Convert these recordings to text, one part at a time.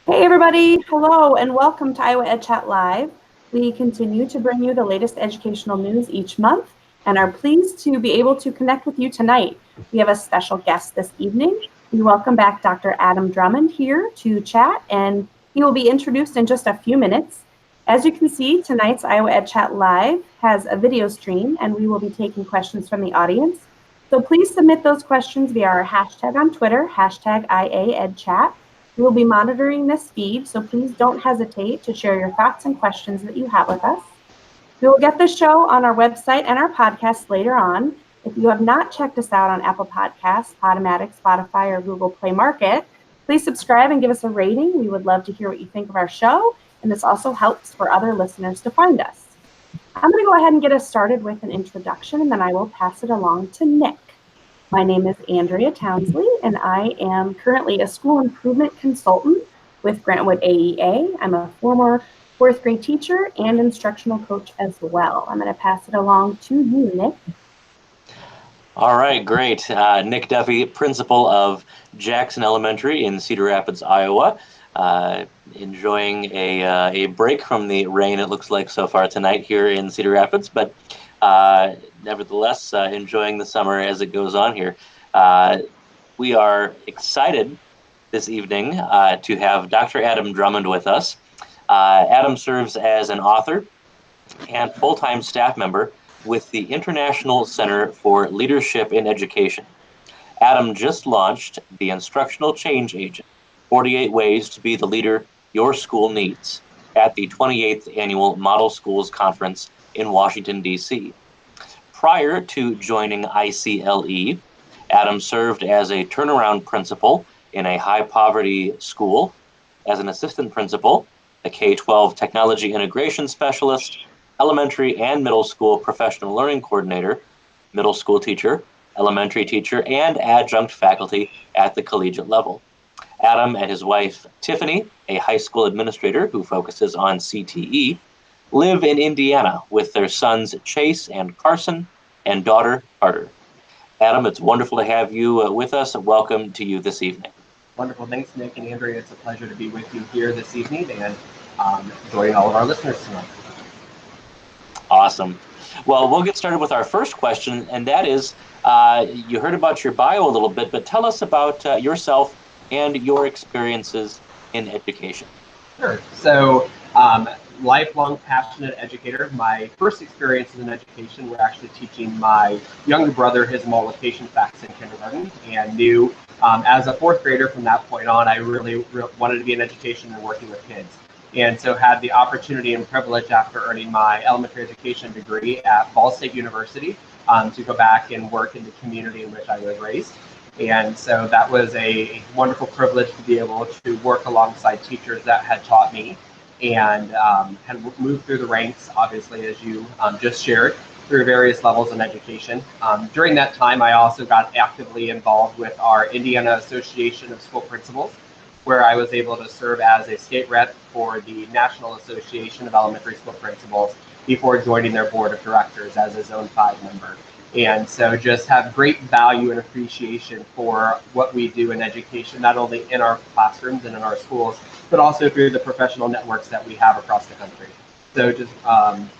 Hey everybody, hello and welcome to IAedChat Live. We continue to bring you the latest educational news each month and are pleased to be able to connect with you tonight. We have a special guest this evening. We welcome back Dr. Adam Drummond here to chat, and he will be introduced in just a few minutes. As you can see, tonight's IAedChat Live has a video stream and we will be taking questions from the audience. So please submit those questions via our hashtag on Twitter, hashtag IAedChat. We will be monitoring this feed, so please don't hesitate to share your thoughts and questions that you have with us. We will get the show on our website and our podcast later on. If you have not checked us out on Apple Podcasts, Podomatic, Spotify, or Google Play Market, please subscribe and give us a rating. We would love to hear what you think of our show, and this also helps for other listeners to find us. I'm going to go ahead and get us started with an introduction, and then I will pass it along to Nick. My name is Andrea Townsley, and I am currently a school improvement consultant with Grantwood AEA. I'm a former fourth grade teacher and instructional coach as well. I'm going to pass it along to you, Nick. All right, great. Nick Duffy, principal of Jackson Elementary in Cedar Rapids, Iowa. Enjoying a break from the rain, it looks like so far tonight here in Cedar Rapids, but nevertheless, enjoying the summer as it goes on here. We are excited this evening to have Dr. Adam Drummond with us. Adam serves as an author and full-time staff member with the International Center for Leadership in Education. Adam just launched the Instructional Change Agent, 48 Ways to Be the Leader Your School Needs, at the 28th Annual Model Schools Conference in Washington, D.C. Prior to joining ICLE, Adam served as a turnaround principal in a high-poverty school, as an assistant principal, a K-12 technology integration specialist, elementary and middle school professional learning coordinator, middle school teacher, elementary teacher, and adjunct faculty at the collegiate level. Adam and his wife, Tiffany, a high school administrator who focuses on CTE, live in Indiana with their sons Chase and Carson and daughter Carter. Adam, it's wonderful to have you with us. Welcome to you this evening. Wonderful. Thanks, Nick and Andrea. It's a pleasure to be with you here this evening and join all of our listeners tonight. Awesome. Well, we'll get started with our first question, and that is, you heard about your bio a little bit, but tell us about yourself and your experiences in education. Sure. So, lifelong passionate educator. My first experiences in education were actually teaching my younger brother his multiplication facts in kindergarten, and knew as a fourth grader from that point on, I really wanted to be in education and working with kids. And so had the opportunity and privilege after earning my elementary education degree at Ball State University to go back and work in the community in which I was raised. And so that was a wonderful privilege to be able to work alongside teachers that had taught me and had moved through the ranks, obviously, as you just shared, through various levels in education. During that time, I also got actively involved with our Indiana Association of School Principals, where I was able to serve as a state rep for the National Association of Elementary School Principals before joining their board of directors as a Zone 5 member. And so just have great value and appreciation for what we do in education, not only in our classrooms and in our schools, but also through the professional networks that we have across the country. So just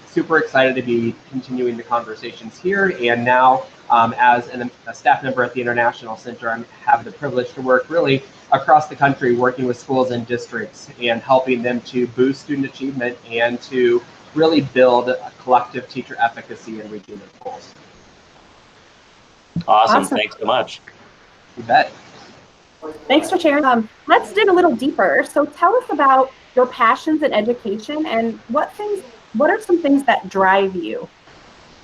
super excited to be continuing the conversations here. And now as a staff member at the International Center, I have the privilege to work really across the country, working with schools and districts and helping them to boost student achievement and to really build a collective teacher efficacy in reaching their goals. Awesome. Thanks so much. You bet. Thanks for sharing. Let's dig a little deeper. So tell us about your passions in education and what are some things that drive you?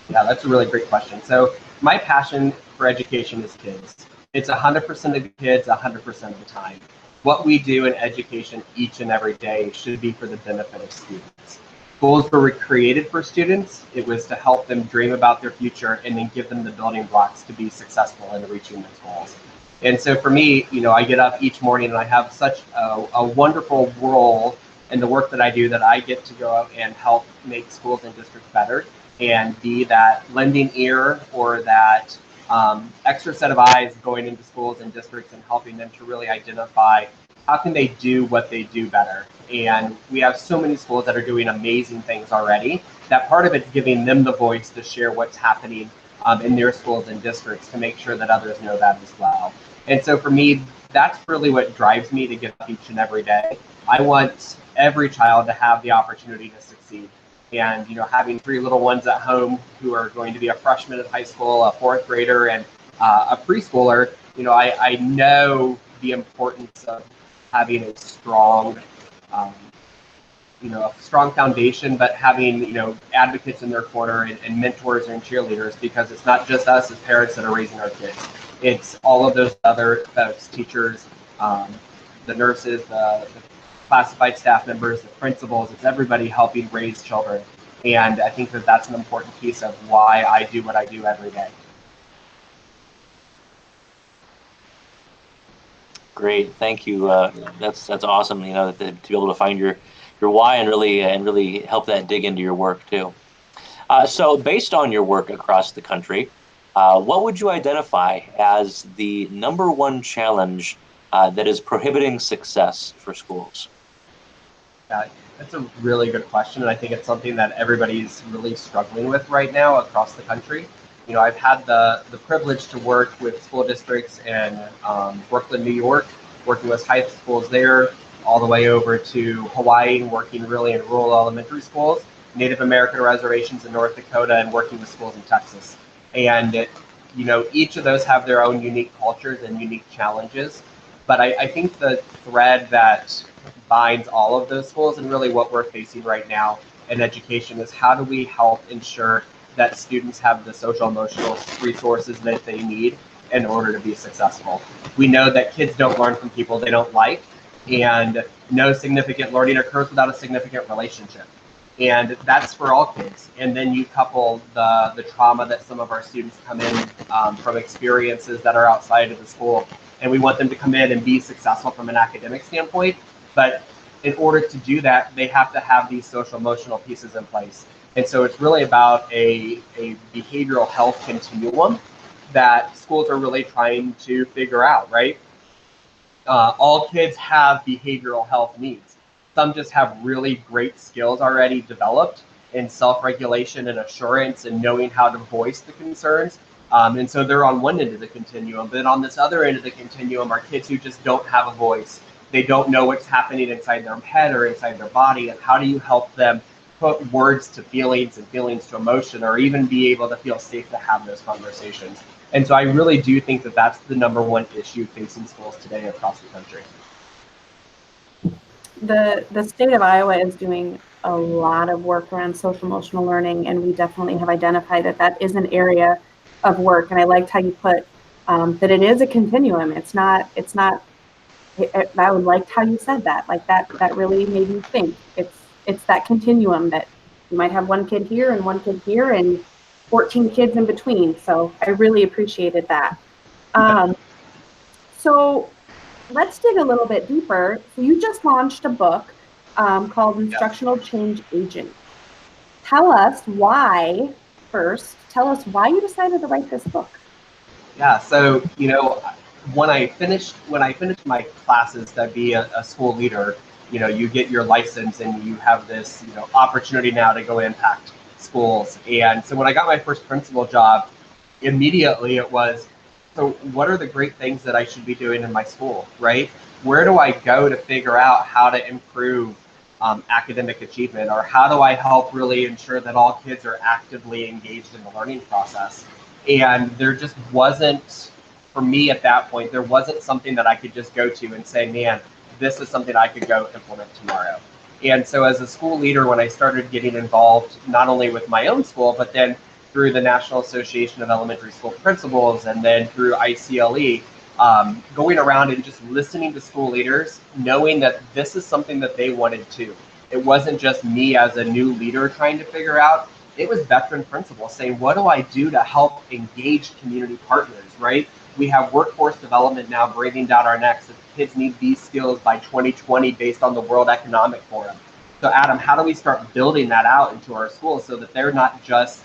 Yeah, that's a really great question. So my passion for education is kids. It's 100% of the kids, 100% of the time. What we do in education each and every day should be for the benefit of students. Schools were created for students. It was to help them dream about their future and then give them the building blocks to be successful in reaching those goals. And so for me, I get up each morning and I have such a wonderful role in the work that I do that I get to go out and help make schools and districts better and be that lending ear or that extra set of eyes going into schools and districts and helping them to really identify how can they do what they do better. And we have so many schools that are doing amazing things already, that part of it's giving them the voice to share what's happening in their schools and districts to make sure that others know that as well. And so for me, that's really what drives me to get up each and every day. I want every child to have the opportunity to succeed. And, having 3 little ones at home who are going to be a freshman in high school, a 4th grader, and a preschooler, I know the importance of having a strong, a strong foundation, but having, advocates in their corner and mentors and cheerleaders, because it's not just us as parents that are raising our kids. It's all of those other folks, teachers, the nurses, the classified staff members, the principals. It's everybody helping raise children. And I think that that's an important piece of why I do what I do every day. Great, thank you. That's awesome. To be able to find your why and really help that dig into your work too. So, based on your work across the country, what would you identify as the #1 challenge that is prohibiting success for schools? That's a really good question, and I think it's something that everybody's really struggling with right now across the country. I've had the privilege to work with school districts in Brooklyn, New York, working with high schools there, all the way over to Hawaii, working really in rural elementary schools, Native American reservations in North Dakota, and working with schools in Texas. And each of those have their own unique cultures and unique challenges. But I think the thread that binds all of those schools and really what we're facing right now in education is how do we help ensure that students have the social emotional resources that they need in order to be successful. We know that kids don't learn from people they don't like, and no significant learning occurs without a significant relationship. And that's for all kids. And then you couple the trauma that some of our students come in from experiences that are outside of the school, and we want them to come in and be successful from an academic standpoint. But in order to do that, they have to have these social emotional pieces in place. And so it's really about a behavioral health continuum that schools are really trying to figure out, right? All kids have behavioral health needs. Some just have really great skills already developed in self-regulation and assurance and knowing how to voice the concerns. And so they're on one end of the continuum. But on this other end of the continuum are kids who just don't have a voice. They don't know what's happening inside their head or inside their body. And how do you help them put words to feelings and feelings to emotion, or even be able to feel safe to have those conversations? And so I really do think that that's the #1 issue facing schools today across the country. The state of Iowa is doing a lot of work around social emotional learning, and we definitely have identified that is an area of work. And I liked how you put that it is a continuum. It's not. I would like how you said that. Like that really made me think. It's that continuum that you might have one kid here and one kid here and 14 kids in between. So I really appreciated that. So let's dig a little bit deeper. So you just launched a book called Instructional Change Agent. Tell us why you decided to write this book. Yeah, so when I finished my classes to be a school leader, you get your license and you have this opportunity now to go impact schools. And so when I got my first principal job, immediately it was, so what are the great things that I should be doing in my school, right? Where do I go to figure out how to improve academic achievement, or how do I help really ensure that all kids are actively engaged in the learning process? And there just wasn't, for me at that point, there wasn't something that I could just go to and say, man, this is something I could go implement tomorrow. And so as a school leader, when I started getting involved, not only with my own school, but then through the National Association of Elementary School Principals, and then through ICLE, going around and just listening to school leaders, knowing that this is something that they wanted too. It wasn't just me as a new leader trying to figure out, it was veteran principals saying, what do I do to help engage community partners, right? We have workforce development now breathing down our necks. If kids need these skills by 2020 based on the World Economic Forum. So Adam, how do we start building that out into our schools so that they're not just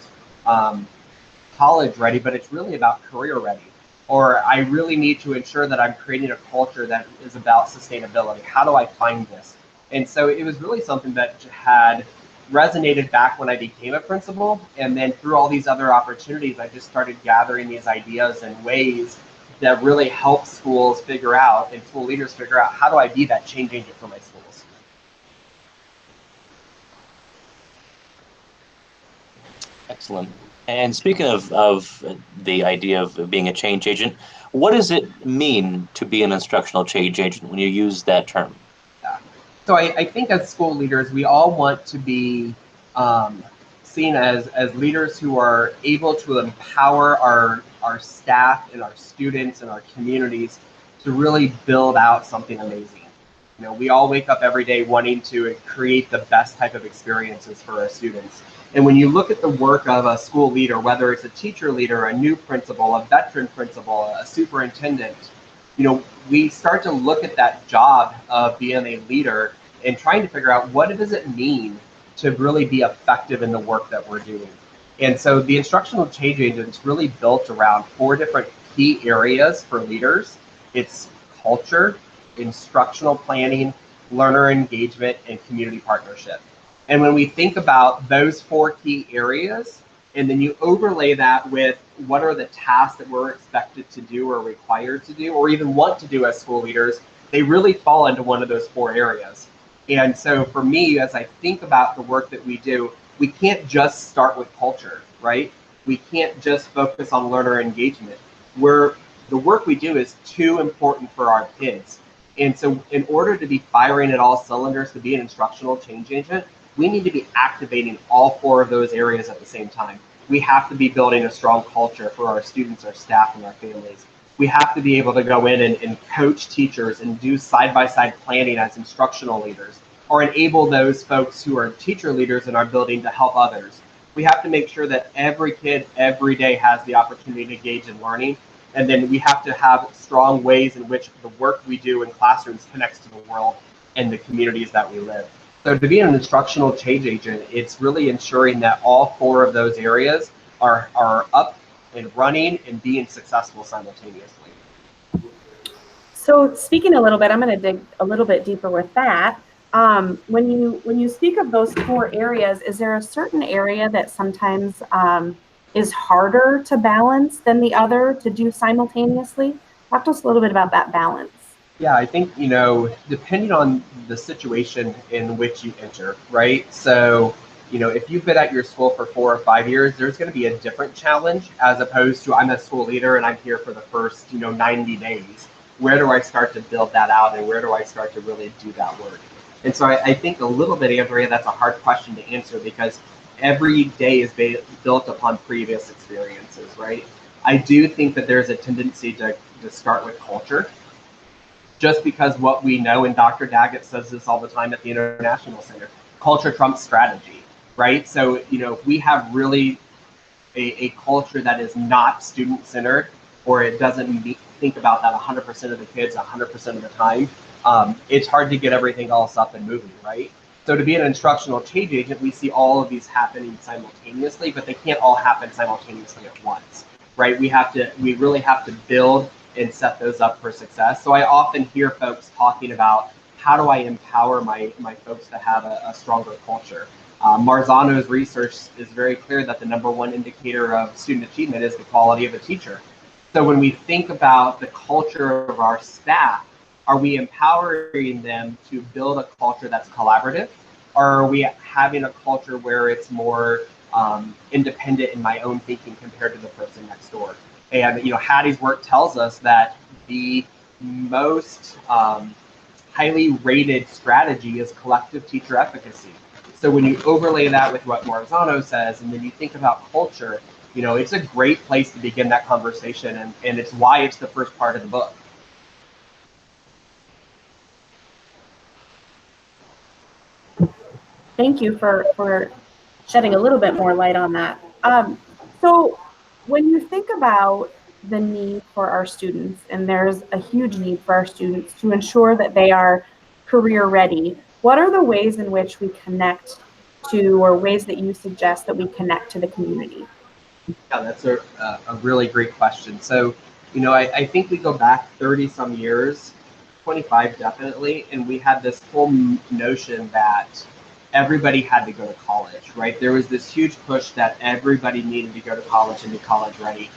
college ready, but it's really about career ready. Or I really need to ensure that I'm creating a culture that is about sustainability. How do I find this? And so it was really something that had resonated back when I became a principal. And then through all these other opportunities, I just started gathering these ideas and ways that really help schools figure out and school leaders figure out, how do I be that change agent for my schools? Excellent. And speaking of the idea of being a change agent, what does it mean to be an instructional change agent when you use that term? Yeah. So I think as school leaders, we all want to be seen as leaders who are able to empower our staff and our students and our communities to really build out something amazing. You know, we all wake up every day wanting to create the best type of experiences for our students. And when you look at the work of a school leader, whether it's a teacher leader, a new principal, a veteran principal, a superintendent, you know, we start to look at that job of being a leader and trying to figure out, what does it mean to really be effective in the work that we're doing. And so the instructional change agent is really built around 4 different key areas for leaders. It's culture, instructional planning, learner engagement, and community partnership. And when we think about those 4 key areas, and then you overlay that with what are the tasks that we're expected to do or required to do, or even want to do as school leaders, they really fall into one of those 4 areas. And so for me, as I think about the work that we do, we can't just start with culture, right? We can't just focus on learner engagement. The work we do is too important for our kids. And so in order to be firing at all cylinders to be an instructional change agent, we need to be activating all 4 of those areas at the same time. We have to be building a strong culture for our students, our staff, and our families. We have to be able to go in and coach teachers and do side-by-side planning as instructional leaders, or enable those folks who are teacher leaders in our building to help others. We have to make sure that every kid every day has the opportunity to engage in learning. And then we have to have strong ways in which the work we do in classrooms connects to the world and the communities that we live. So to be an instructional change agent, it's really ensuring that all 4 of those areas are up and running and being successful simultaneously. So speaking a little bit, I'm going to dig a little bit deeper with that. When you speak of those 4 areas, is there a certain area that sometimes is harder to balance than the other to do simultaneously? Talk to us a little bit about that balance. Yeah, I think, you know, depending on the situation in which you enter, right? So, you know, if you've been at your school for 4 or 5 years, there's going to be a different challenge as opposed to, I'm a school leader and I'm here for the first, 90 days. Where do I start to build that out, and where do I start to really do that work? And so I think a little bit, Andrea, that's a hard question to answer, because every day is built upon previous experiences, right? I do think that there's a tendency to start with culture, just because what we know, and Dr. Daggett says this all the time at the International Center, culture trumps strategy, right? So, if we have really a culture that is not student-centered, or it doesn't think about that 100% of the kids 100% of the time, it's hard to get everything else up and moving, right? So to be an instructional change agent, we see all of these happening simultaneously, but they can't all happen simultaneously at once, right? We really have to build and set those up for success. So I often hear folks talking about, how do I empower my folks to have a stronger culture? Marzano's research is very clear that the #1 indicator of student achievement is the quality of a teacher. So when we think about the culture of our staff, are we empowering them to build a culture that's collaborative? Or are we having a culture where it's more independent in my own thinking compared to the person next door? And Hattie's work tells us that the most highly rated strategy is collective teacher efficacy. So when you overlay that with what Marzano says, and then you think about culture, it's a great place to begin that conversation, and it's why it's the first part of the book. Thank you for shedding a little bit more light on that. So when you think about the need for our students, and there's a huge need for our students to ensure that they are career ready, what are the ways in which we connect to, or ways that you suggest that we connect to the community? Yeah, that's a really great question. So, I think we go back 30 some years, 25 definitely, and we had this whole notion that everybody had to go to college, right? There was this huge push that everybody needed to go to college and be college ready.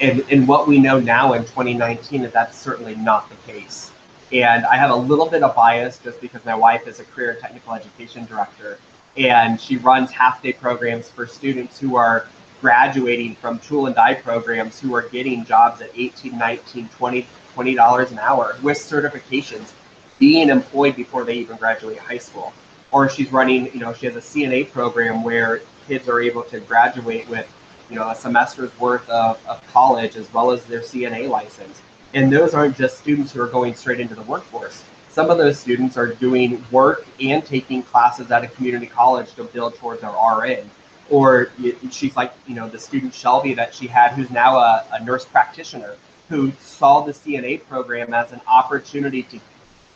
And what we know now in 2019 is that's certainly not the case. And I have a little bit of bias just because my wife is a career and technical education director, and she runs half-day programs for students who are graduating from tool and die programs who are getting jobs at 18, 19, 20 dollars an hour with certifications, being employed before they even graduate high school. Or she's running, she has a CNA program where kids are able to graduate with, a semester's worth of college as well as their CNA license. And those aren't just students who are going straight into the workforce. Some of those students are doing work and taking classes at a community college to build towards their RN. Or she's like, the student Shelby that she had, who's now a nurse practitioner, who saw the CNA program as an opportunity to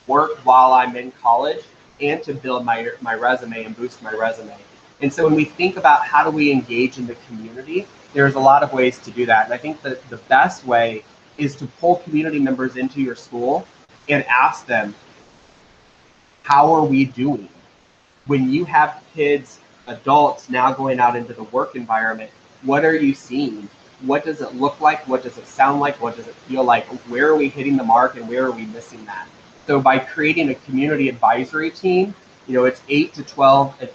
work while I'm in college and to build my resume and boost my resume. And so when we think about how do we engage in the community, there's a lot of ways to do that. And I think that the best way is to pull community members into your school and ask them, how are we doing? When you have kids, adults now going out into the work environment, what are you seeing? What does it look like? What does it sound like? What does it feel like? Where are we hitting the mark and where are we missing that? So by creating a community advisory team, it's 8 to 12,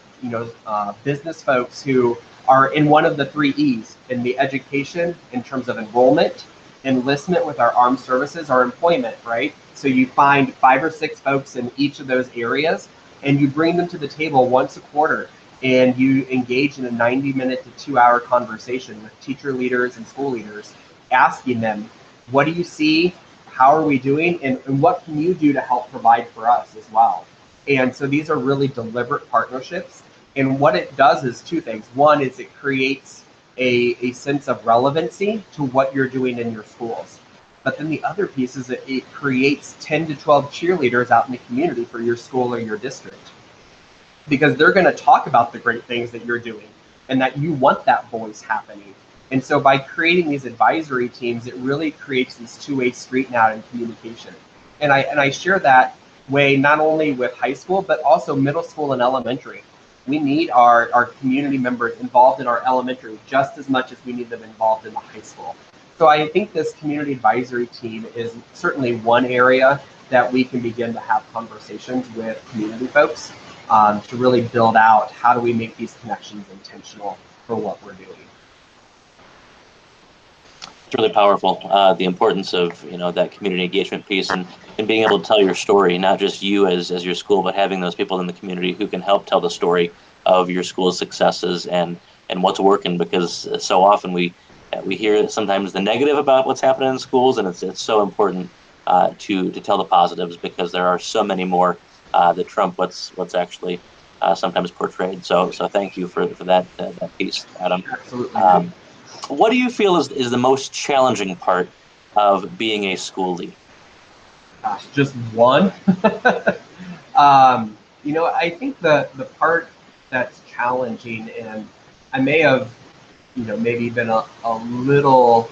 business folks who are in one of the 3 E's in the education in terms of enrollment, enlistment with our armed services, our employment, right? So you find 5 or 6 folks in each of those areas and you bring them to the table once a quarter and you engage in a 90-minute to 2-hour conversation with teacher leaders and school leaders, asking them, what do you see? How are we doing? And what can you do to help provide for us as well? And so these are really deliberate partnerships. And what it does is 2 things. One is it creates a sense of relevancy to what you're doing in your schools. But then the other piece is that it creates 10 to 12 cheerleaders out in the community for your school or your district. Because they're going to talk about the great things that you're doing and that you want that voice happening. And so by creating these advisory teams, it really creates this 2-way street now in communication. And I share that way not only with high school, but also middle school and elementary. We need our community members involved in our elementary just as much as we need them involved in the high school. So I think this community advisory team is certainly one area that we can begin to have conversations with community folks to really build out how do we make these connections intentional for what we're doing. It's really powerful, the importance of that community engagement piece and being able to tell your story, not just you as your school, but having those people in the community who can help tell the story of your school's successes and what's working, because so often we hear sometimes the negative about what's happening in schools, and it's so important to tell the positives, because there are so many more that trump what's actually sometimes portrayed. So thank you for that piece, Adam. Absolutely. What do you feel is the most challenging part of being a school lead? Gosh, just one. I think the part that's challenging, and I may have, maybe been a little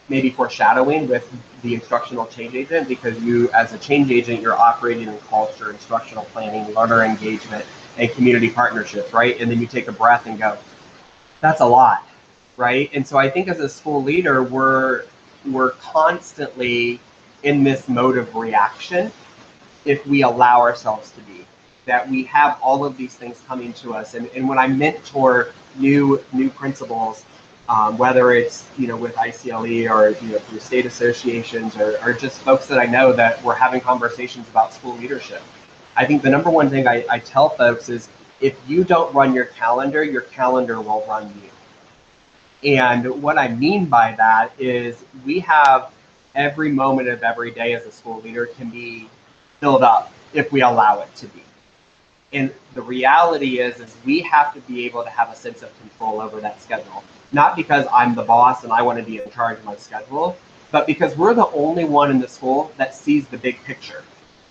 maybe foreshadowing with the instructional change agent, because you, as a change agent, you're operating in culture, instructional planning, learner engagement, and community partnerships, right? And then you take a breath and go, that's a lot, right? And so I think as a school leader, we're constantly in this mode of reaction if we allow ourselves to be. That we have all of these things coming to us. And when I mentor new principals, whether it's with ICLE or through state associations or just folks that I know that we're having conversations about school leadership, I think the number one thing I tell folks is, if you don't run your calendar will run you. And what I mean by that is, we have every moment of every day as a school leader can be filled up if we allow it to be. And the reality is we have to be able to have a sense of control over that schedule. Not because I'm the boss and I want to be in charge of my schedule, but because we're the only one in the school that sees the big picture.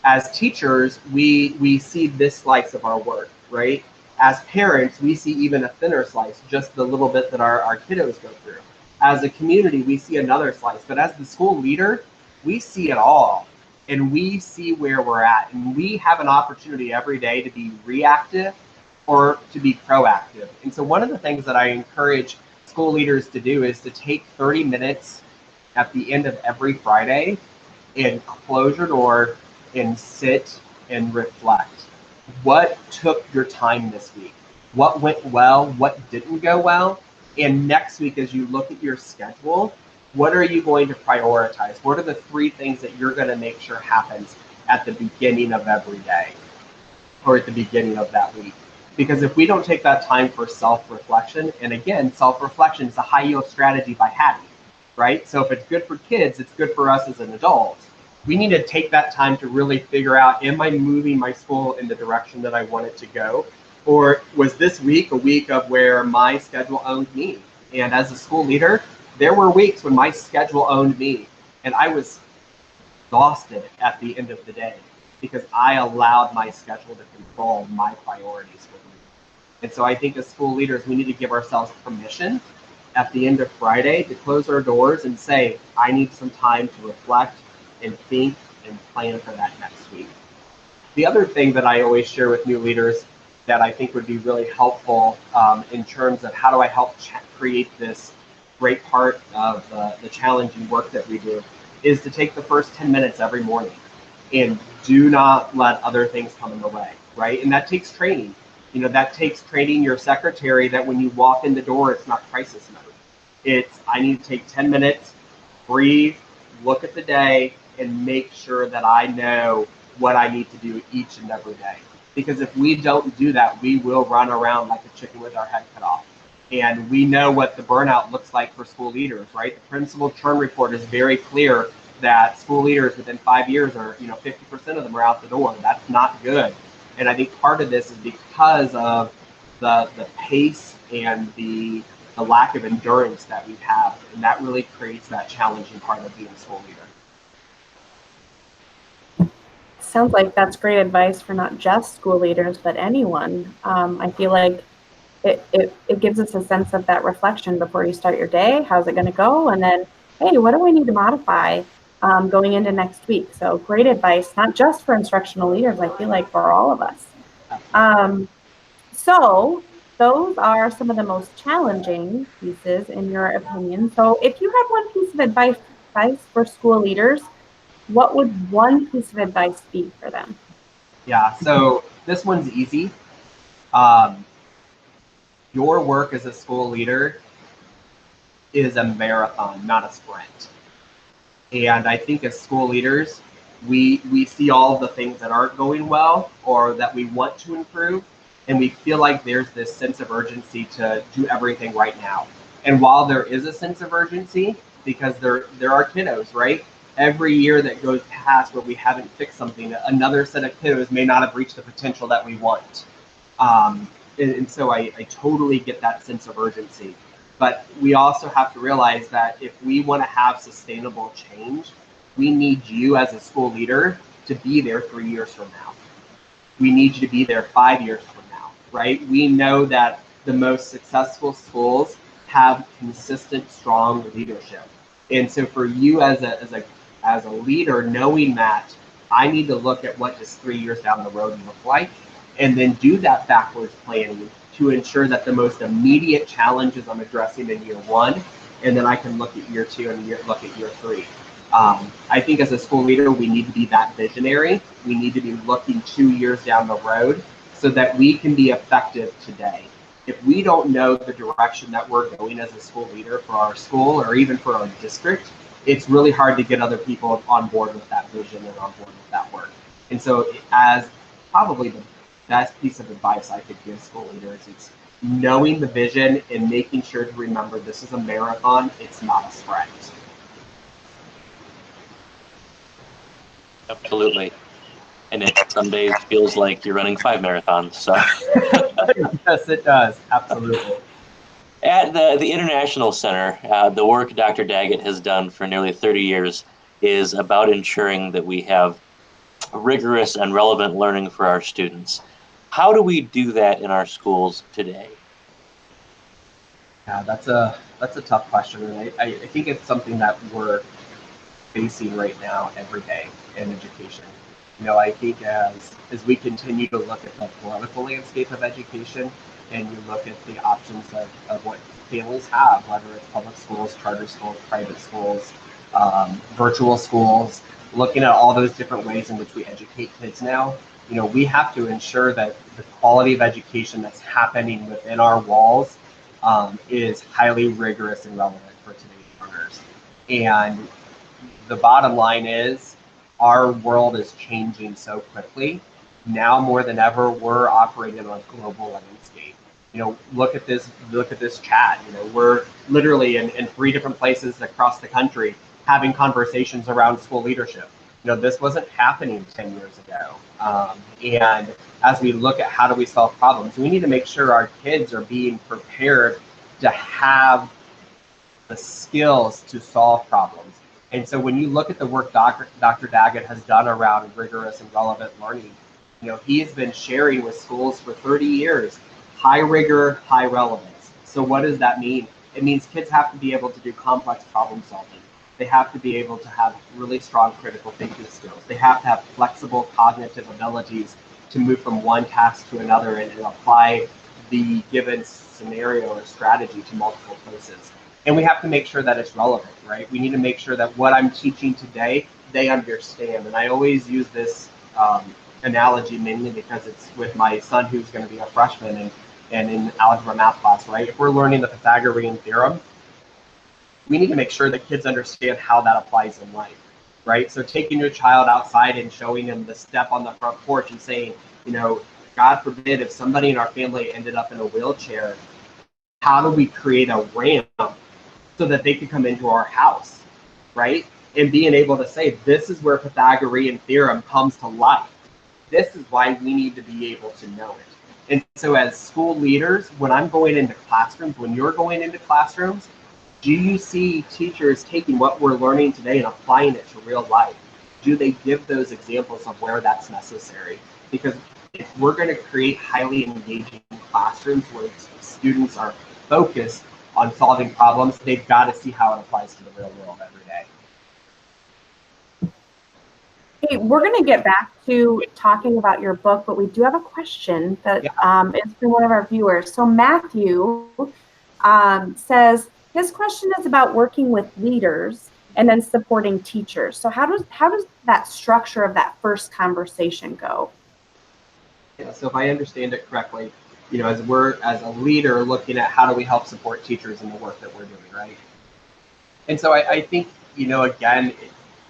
As teachers, we see this slice of our work, right? As parents, we see even a thinner slice, just the little bit that our kiddos go through. As a community, we see another slice. But as the school leader, we see it all. And we see where we're at. And we have an opportunity every day to be reactive or to be proactive. And so one of the things that I encourage school leaders to do is to take 30 minutes at the end of every Friday and close your door and sit and reflect. What took your time this week? What went well? What didn't go well? And next week, as you look at your schedule, what are you going to prioritize? What are the 3 things that you're going to make sure happens at the beginning of every day or at the beginning of that week? Because if we don't take that time for self-reflection, and again, self-reflection is a high-yield strategy by Hattie, right? So if it's good for kids, it's good for us as an adult. We need to take that time to really figure out, am I moving my school in the direction that I want it to go? Or was this week a week of where my schedule owned me? And as a school leader, there were weeks when my schedule owned me and I was exhausted at the end of the day because I allowed my schedule to control my priorities for me. And so I think as school leaders, we need to give ourselves permission at the end of Friday to close our doors and say, I need some time to reflect and think and plan for that next week. The other thing that I always share with new leaders that I think would be really helpful in terms of how do I help create this great part of the challenging work that we do is to take the first 10 minutes every morning and do not let other things come in the way, right? And that takes training. You know, that takes training your secretary that when you walk in the door, it's not crisis mode. It's, I need to take 10 minutes, breathe, look at the day, and make sure that I know what I need to do each and every day. Because if we don't do that, we will run around like a chicken with our head cut off. And we know what the burnout looks like for school leaders, right? The principal churn report is very clear that school leaders within 5 years are, 50% of them are out the door. That's not good. And I think part of this is because of the pace and the lack of endurance that we have. And that really creates that challenging part of being a school leader. Sounds like that's great advice for not just school leaders, but anyone. I feel like it gives us a sense of that reflection before you start your day. How's it going to go? And then, hey, what do I need to modify going into next week? So great advice, not just for instructional leaders, I feel like for all of us. So those are some of the most challenging pieces in your opinion. So if you had one piece of advice for school leaders, what would one piece of advice be for them? Yeah, so this one's easy. Your work as a school leader is a marathon, not a sprint. And I think as school leaders, we see all the things that aren't going well or that we want to improve, and we feel like there's this sense of urgency to do everything right now. And while there is a sense of urgency, because there are kiddos, right? Every year that goes past where we haven't fixed something, another set of kiddos may not have reached the potential that we want. And so I totally get that sense of urgency. But we also have to realize that if we want to have sustainable change, we need you as a school leader to be there 3 years from now. We need you to be there 5 years from now, right? We know that the most successful schools have consistent, strong leadership. And so for you as a leader, knowing that I need to look at what does 3 years down the road look like, and then do that backwards planning to ensure that the most immediate challenges I'm addressing in year 1, and then I can look at year 2 and look at year 3. I think as a school leader, we need to be that visionary. We need to be looking 2 years down the road so that we can be effective today. If we don't know the direction that we're going as a school leader for our school or even for our district, it's really hard to get other people on board with that vision and on board with that work. And so as probably the best piece of advice I could give school leaders, it's knowing the vision and making sure to remember this is a marathon, it's not a sprint. Absolutely. And it some days feels like you're running 5 marathons. So Yes, it does. Absolutely. at the International Center, the work Dr. Daggett has done for nearly 30 years is about ensuring that we have rigorous and relevant learning for our students. How do we do that in our schools today? Yeah, that's a tough question, and I think it's something that we're facing right now every day in education. I think as we continue to look at the political landscape of education, and you look at the options of what families have, whether it's public schools, charter schools, private schools, virtual schools, looking at all those different ways in which we educate kids now, we have to ensure that the quality of education that's happening within our walls is highly rigorous and relevant for today's learners. And the bottom line is our world is changing so quickly. Now more than ever, we're operating on a global landscape. Look at this chat. We're literally in 3 different places across the country having conversations around school leadership. This wasn't happening 10 years ago. And as we look at how do we solve problems, we need to make sure our kids are being prepared to have the skills to solve problems. And so when you look at the work Dr. Daggett has done around rigorous and relevant learning, he has been sharing with schools for 30 years, high rigor, high relevance. So what does that mean? It means kids have to be able to do complex problem solving. They have to be able to have really strong critical thinking skills. They have to have flexible cognitive abilities to move from one task to another and apply the given scenario or strategy to multiple places. And we have to make sure that it's relevant, right? We need to make sure that what I'm teaching today, they understand. And I always use this analogy mainly because it's with my son who's going to be a freshman and in algebra math class, right? If we're learning the Pythagorean theorem, we need to make sure that kids understand how that applies in life, right? So taking your child outside and showing them the step on the front porch and saying, God forbid if somebody in our family ended up in a wheelchair, how do we create a ramp so that they can come into our house, right? And being able to say, this is where Pythagorean theorem comes to life. This is why we need to be able to know it. And so as school leaders, when I'm going into classrooms, when you're going into classrooms, do you see teachers taking what we're learning today and applying it to real life? Do they give those examples of where that's necessary? Because if we're going to create highly engaging classrooms where students are focused on solving problems, they've got to see how it applies to the real world every day. Hey, we're going to get back to talking about your book, but we do have a question that is from one of our viewers. So Matthew says his question is about working with leaders and then supporting teachers. So how does that structure of that first conversation go? Yeah, so if I understand it correctly, as a leader looking at how do we help support teachers in the work that we're doing, right? And so I think, again,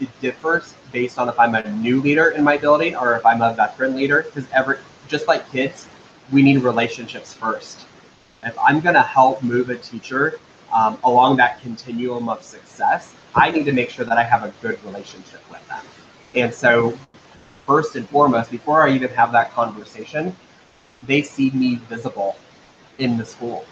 it differs based on if I'm a new leader in my building or if I'm a veteran leader, because just like kids, we need relationships first. If I'm going to help move a teacher along that continuum of success, I need to make sure that I have a good relationship with them. And so first and foremost, before I even have that conversation, they see me visible in the school,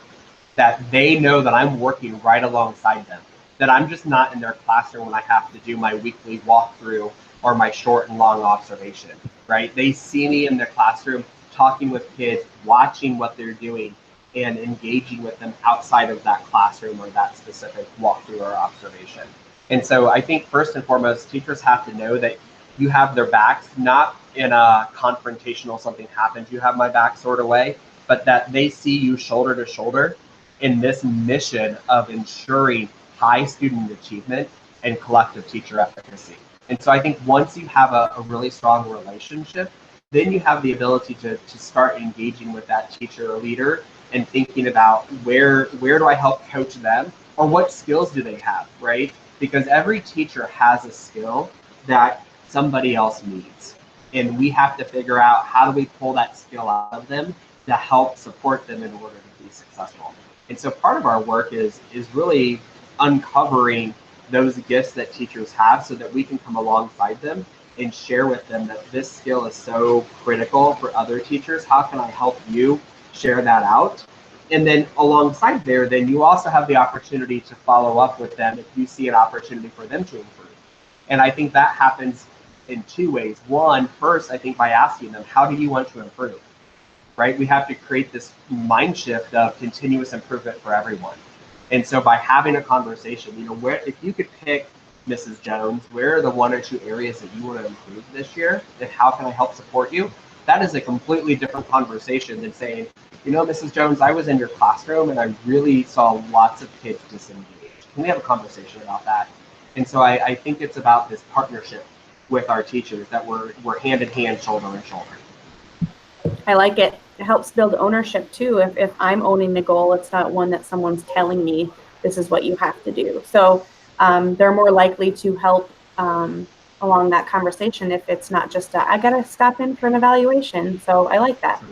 that they know that I'm working right alongside them, that I'm just not in their classroom when I have to do my weekly walkthrough or my short and long observation, right? They see me in their classroom talking with kids, watching what they're doing, and engaging with them outside of that classroom or that specific walkthrough or observation. And so I think first and foremost, teachers have to know that you have their backs, not in a confrontational something happens, you have my back sort of way, but that they see you shoulder to shoulder in this mission of ensuring high student achievement and collective teacher efficacy. And so I think once you have a really strong relationship, then you have the ability to start engaging with that teacher or leader and thinking about where do I help coach them, or what skills do they have, right? Because every teacher has a skill that somebody else needs. And we have to figure out how do we pull that skill out of them to help support them in order to be successful. And so part of our work is really uncovering those gifts that teachers have so that we can come alongside them and share with them that this skill is so critical for other teachers. How can I help you share that out? And then alongside there, then you also have the opportunity to follow up with them if you see an opportunity for them to improve. And I think that happens in 2 ways. One, first, I think by asking them, how do you want to improve? right? We have to create this mind shift of continuous improvement for everyone. And so by having a conversation, where, if you could pick, Mrs. Jones, where are the 1 or 2 areas that you want to improve this year, and how can I help support you? That is a completely different conversation than saying, Mrs. Jones, I was in your classroom and I really saw lots of kids disengaged. Can we have a conversation about that? And so I think it's about this partnership with our teachers, that we're hand in hand, shoulder in shoulder. I like it. It helps build ownership too. If I'm owning the goal, it's not one that someone's telling me this is what you have to do. So they're more likely to help along that conversation if it's not just I gotta stop in for an evaluation. So I like that.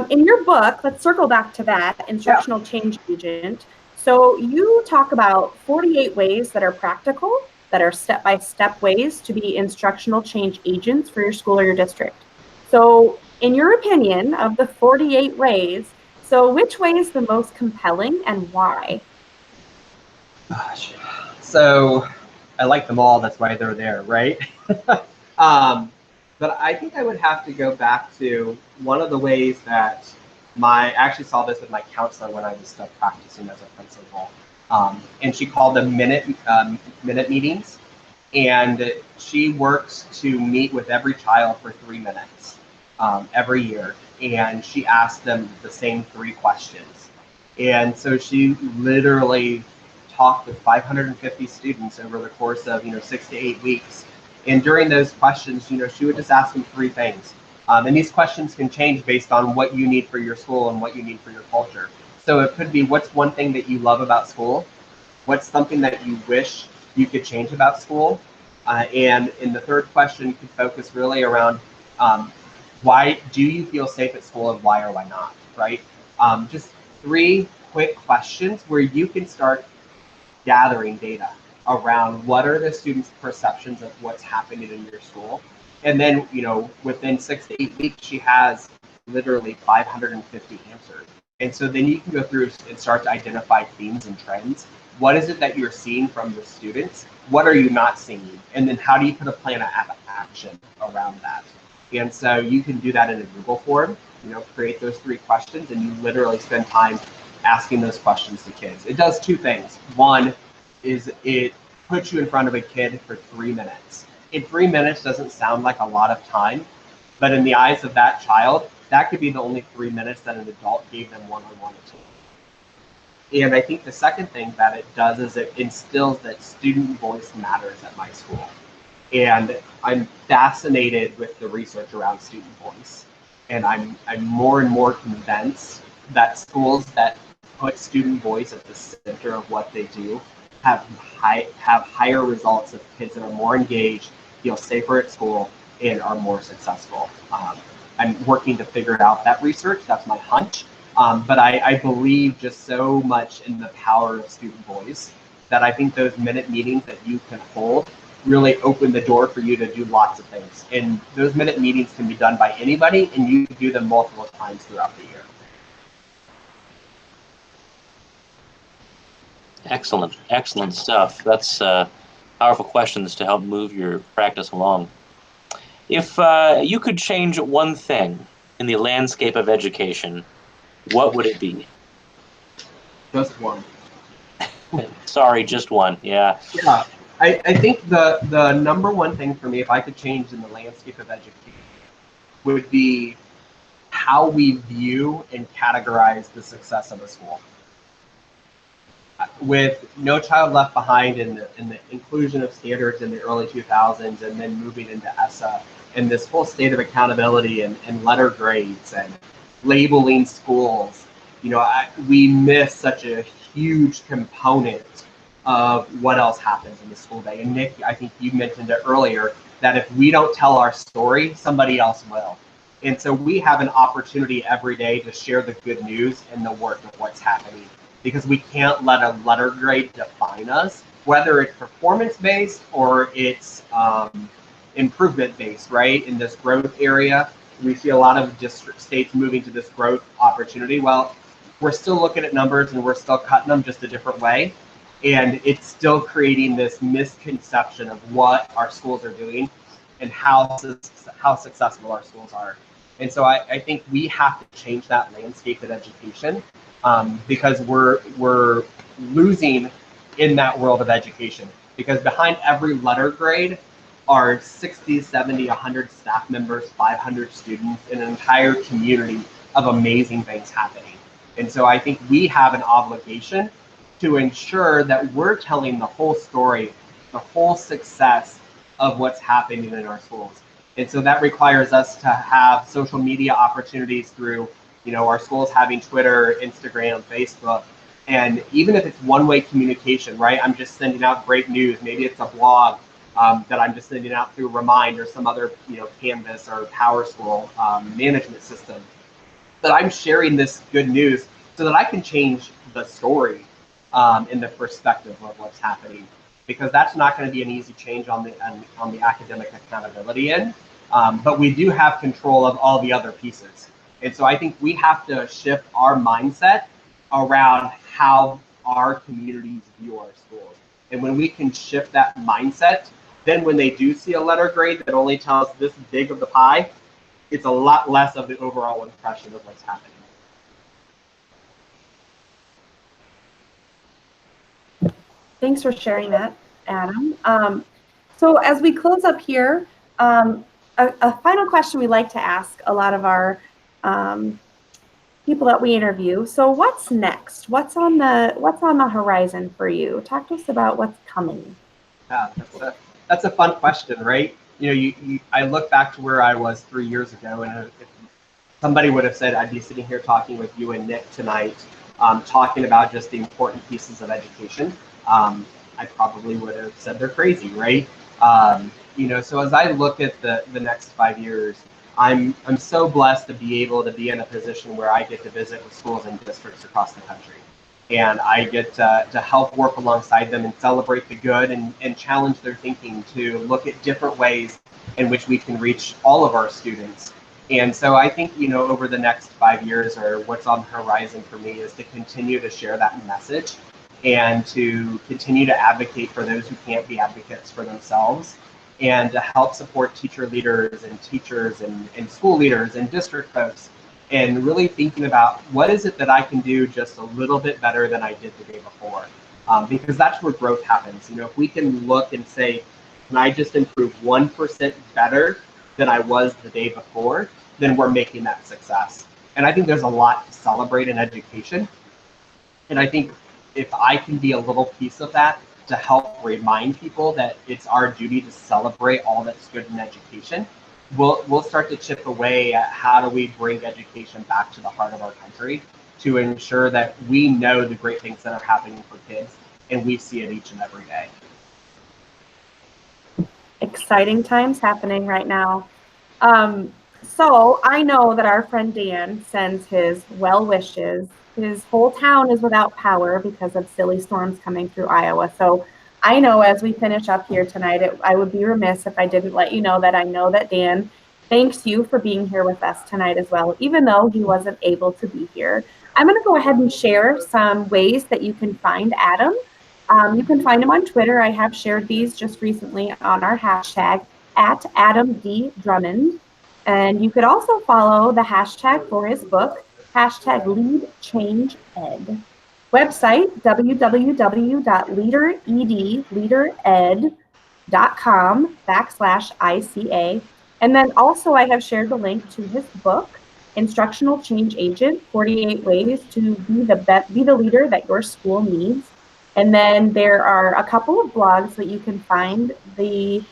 In your book, let's circle back to that, Instructional Change Agent. So you talk about 48 ways that are practical, that are step-by-step ways to be instructional change agents for your school or your district. So in your opinion, of the 48 ways, so which way is the most compelling and why? Gosh. So I like them all, that's why they're there, right? But I think I would have to go back to one of the ways that I actually saw this with my counselor when I was still practicing as a principal. And she called them minute meetings. And she works to meet with every child for 3 minutes every year. And she asked them the same 3 questions. And so she literally talked with 550 students over the course of 6 to 8 weeks. And during those questions, she would just ask them 3 things. And these questions can change based on what you need for your school and what you need for your culture. So it could be, what's one thing that you love about school? What's something that you wish you could change about school? And in the 3rd question, you could focus really around why do you feel safe at school and why or why not, right? Just 3 quick questions where you can start gathering data around what are the students' perceptions of what's happening in your school. And then, within 6 to 8 weeks, she has literally 550 answers. And so then you can go through and start to identify themes and trends. What is it that you're seeing from the students? What are you not seeing? And then how do you put a plan of action around that? And so you can do that in a Google form, create those 3 questions, and you literally spend time asking those questions to kids. It does 2 things. One is it puts you in front of a kid for 3 minutes. In 3 minutes doesn't sound like a lot of time, but in the eyes of that child, that could be the only 3 minutes that an adult gave them one-on-one attention. And I think the second thing that it does is it instills that student voice matters at my school. And I'm fascinated with the research around student voice. And I'm more and more convinced that schools that put student voice at the center of what they do have higher results of kids that are more engaged, feel safer at school, and are more successful. I'm working to figure out that research. That's my hunch. But I believe just so much in the power of student voice that I think those minute meetings that you can hold really open the door for you to do lots of things. And those minute meetings can be done by anybody, and you can do them multiple times throughout the year. Excellent, excellent stuff. That's powerful questions to help move your practice along. If you could change one thing in the landscape of education, what would it be? Just one. Sorry, just one. Yeah. Yeah. I think the number one thing for me, if I could change in the landscape of education, would be how we view and categorize the success of a school. With No Child Left Behind and the inclusion of standards in the early 2000s, and then moving into ESSA, and this whole state of accountability and letter grades and labeling schools, we miss such a huge component of what else happens in the school day. And Nick, I think you mentioned it earlier, that if we don't tell our story, somebody else will. And so we have an opportunity every day to share the good news and the work of what's happening, because we can't let a letter grade define us, whether it's performance-based or it's improvement-based, right? In this growth area, we see a lot of district states moving to this growth opportunity. Well, we're still looking at numbers and we're still cutting them just a different way. And it's still creating this misconception of what our schools are doing and how successful our schools are. And so I think we have to change that landscape in education, because we're losing in that world of education. Because behind every letter grade are 60, 70, 100 staff members, 500 students, and an entire community of amazing things happening. And so I think we have an obligation to ensure that we're telling the whole story, the whole success of what's happening in our schools. And so that requires us to have social media opportunities through, our schools having Twitter, Instagram, Facebook. And even if it's one-way communication, right? I'm just sending out great news. Maybe it's a blog that I'm just sending out through Remind or some other, Canvas or PowerSchool management system. That I'm sharing this good news so that I can change the story in the perspective of what's happening, because that's not going to be an easy change on the academic accountability end. But we do have control of all the other pieces. And so I think we have to shift our mindset around how our communities view our schools. And when we can shift that mindset, then when they do see a letter grade that only tells this big of the pie, it's a lot less of the overall impression of what's happening. Thanks for sharing that, Adam. So as we close up here, a final question we like to ask a lot of our people that we interview. So what's next? What's on the horizon for you? Talk to us about what's coming. Yeah, that's a fun question, right? I look back to where I was 3 years ago, and if somebody would have said I'd be sitting here talking with you and Nick tonight, talking about just the important pieces of education, I probably would have said they're crazy, right? So as I look at the next 5 years, I'm so blessed to be able to be in a position where I get to visit with schools and districts across the country. And I get to help work alongside them and celebrate the good and challenge their thinking to look at different ways in which we can reach all of our students. And so I think, over the next 5 years, or what's on the horizon for me, is to continue to share that message and to continue to advocate for those who can't be advocates for themselves, and to help support teacher leaders and teachers and school leaders and district folks, and really thinking about what is it that I can do just a little bit better than I did the day before. Because that's where growth happens. If we can look and say, can I just improve 1% better than I was the day before, then we're making that success. And I think there's a lot to celebrate in education. And I think if I can be a little piece of that to help remind people that it's our duty to celebrate all that's good in education, we'll start to chip away at how do we bring education back to the heart of our country to ensure that we know the great things that are happening for kids and we see it each and every day. Exciting times happening right now. So I know that our friend Dan sends his well wishes. His whole town is without power because of silly storms coming through Iowa. So I know as we finish up here tonight, I would be remiss if I didn't let you know that I know that Dan thanks you for being here with us tonight as well, even though he wasn't able to be here. I'm going to go ahead and share some ways that you can find Adam. You can find him on Twitter. I have shared these just recently on our hashtag @AdamD Drummond. And you could also follow the hashtag for his book, hashtag LeadChangeEd. Website, leadered.ICA. And then also I have shared the link to his book, Instructional Change Agent, 48 Ways to be the leader that your school needs. And then there are a couple of blogs that you can find. The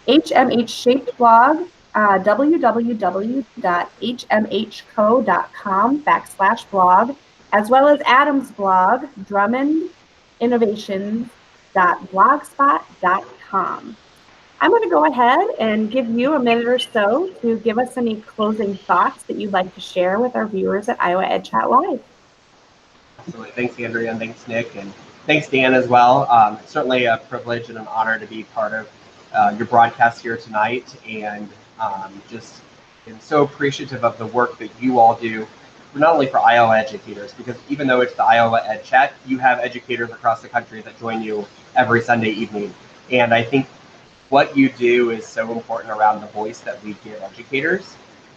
HMH Shaped blog, www.hmhco.com/blog, as well as Adam's blog, drummondinnovations.blogspot.com. I'm going to go ahead and give you a minute or so to give us any closing thoughts that you'd like to share with our viewers at IAedChat Live. Absolutely. Thanks, Andrea, and thanks, Nick, and thanks, Dan, as well. Certainly a privilege and an honor to be part of your broadcast here tonight, and just am so appreciative of the work that you all do, not only for Iowa educators, because even though it's the IAedChat, you have educators across the country that join you every Sunday evening. And I think what you do is so important around the voice that we give educators.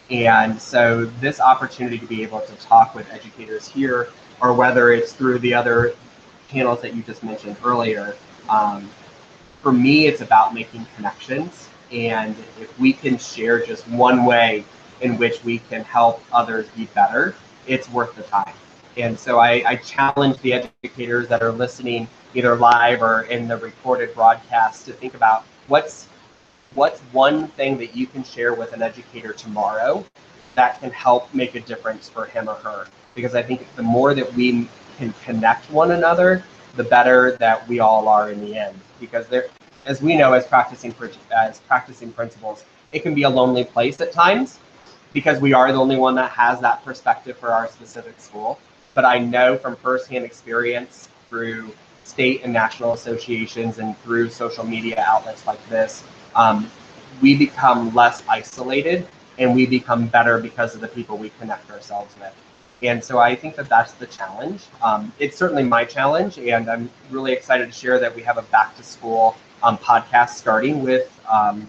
And so this opportunity to be able to talk with educators here, or whether it's through the other channels that you just mentioned earlier, for me, it's about making connections. And if we can share just one way in which we can help others be better, it's worth the time. And so I challenge the educators that are listening either live or in the recorded broadcast to think about what's one thing that you can share with an educator tomorrow that can help make a difference for him or her. Because I think the more that we can connect one another, the better that we all are in the end. Because there, as we know, as practicing principals, it can be a lonely place at times because we are the only one that has that perspective for our specific school. But I know from firsthand experience through state and national associations and through social media outlets like this, we become less isolated and we become better because of the people we connect ourselves with. And so I think that that's the challenge. It's certainly my challenge, and I'm really excited to share that we have a back to school podcast starting with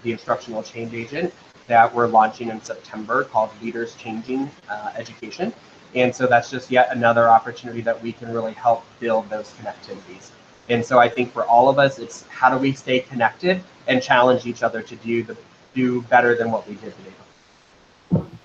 the instructional change agent that we're launching in September called Leaders Changing Education. And so that's just yet another opportunity that we can really help build those connectivities. And so I think for all of us, it's how do we stay connected and challenge each other to do better than what we did today.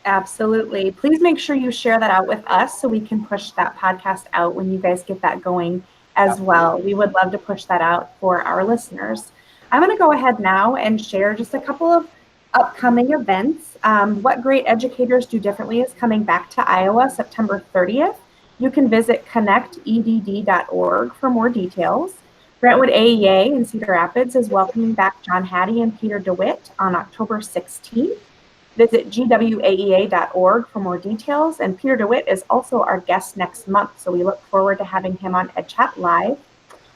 Absolutely. Please make sure you share that out with us so we can push that podcast out when you guys get that going as well. We would love to push that out for our listeners. I'm going to go ahead now and share just a couple of upcoming events. What Great Educators Do Differently is coming back to Iowa September 30th. You can visit connectedd.org for more details. Brentwood AEA in Cedar Rapids is welcoming back John Hattie and Peter DeWitt on October 16th. Visit gwaea.org for more details. And Peter DeWitt is also our guest next month, so we look forward to having him on EdChat Live.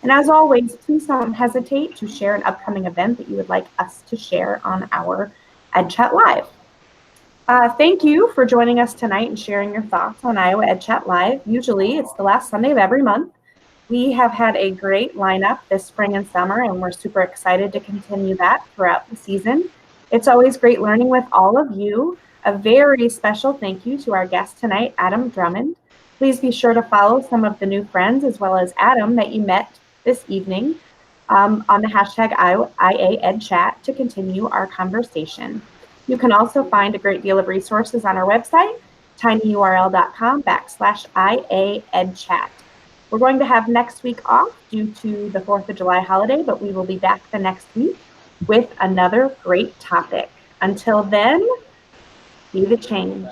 And as always, please don't hesitate to share an upcoming event that you would like us to share on our EdChat Live. Thank you for joining us tonight and sharing your thoughts on Iowa EdChat Live. Usually it's the last Sunday of every month. We have had a great lineup this spring and summer, and we're super excited to continue that throughout the season. It's always great learning with all of you. A very special thank you to our guest tonight, Adam Drummond. Please be sure to follow some of the new friends as well as Adam that you met this evening on the hashtag IAedChat to continue our conversation. You can also find a great deal of resources on our website, tinyurl.com/IAedChat. We're going to have next week off due to the 4th of July holiday, but we will be back the next week with another great topic. Until then, be the change.